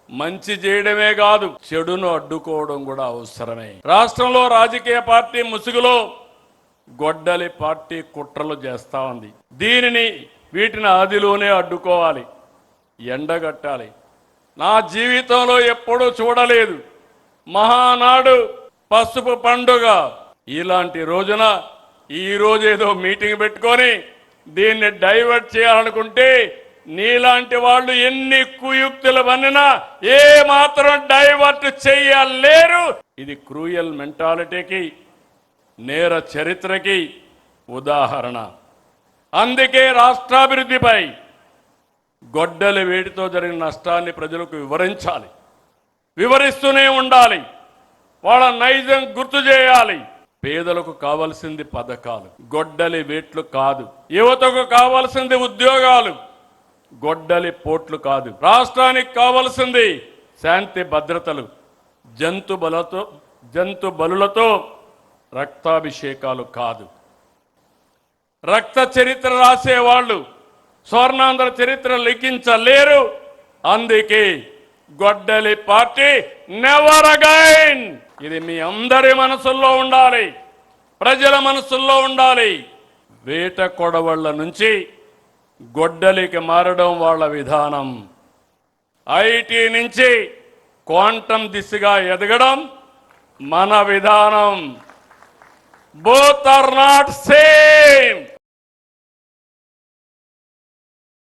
మంచి చేయడమే కాదు చెడును అడ్డుకోవడం కూడా అవసరమే. రాష్ట్రంలో రాజకీయ పార్టీ ముసుగులో గొడ్డలి పార్టీ కుట్రలు చేస్తా ఉంది. వీటిని ఆదిలోనే అడ్డుకోవాలి, ఎండగట్టాలి. నా జీవితంలో ఎప్పుడూ చూడలేదు మహానాడు పసుపు పండుగ ఇలాంటి రోజున ఈ రోజు ఏదో మీటింగ్ పెట్టుకొని దీన్ని డైవర్ట్ చేయాలనుకుంటే నీలాంటి వాళ్ళు ఎన్ని కుయుక్తులు పన్నినా ఏ మాత్రం డైవర్ట్ చేయలేరు. ఇది క్రూయల్ మెంటాలిటీకి, నేర చరిత్రకి ఉదాహరణ. అందుకే రాష్ట్రాభివృద్ధిపై గొడ్డలి వేడితో జరిగిన నష్టాన్ని ప్రజలకు వివరించాలి, వివరిస్తూనే ఉండాలి, వాళ్ళ నైజం గుర్తు చేయాలి. పేదలకు కావాల్సింది పథకాలు, గొడ్డలి వేట్లు కాదు. యువతకు కావాల్సింది ఉద్యోగాలు, గొడ్డలి పోట్లు కాదు. రాష్ట్రానికి కావాల్సింది శాంతి భద్రతలు, జంతు బలులతో రక్తాభిషేకాలు కాదు. రక్త చరిత్ర రాసేవాళ్ళు స్వర్ణాంధ్ర చరిత్ర లిఖించలేరు. అందుకే గొడ్డలి పార్టీ నెవర్ అగైన్. ఇది మీ అందరి మనసుల్లో ఉండాలి, ప్రజల మనసుల్లో ఉండాలి. వేట కొడవళ్ల నుంచి గొడ్డలికి మారడం వాళ్ళ విధానం. ఐటీ నుంచి క్వాంటం దిశగా ఎదగడం మన విధానం. Both are not same.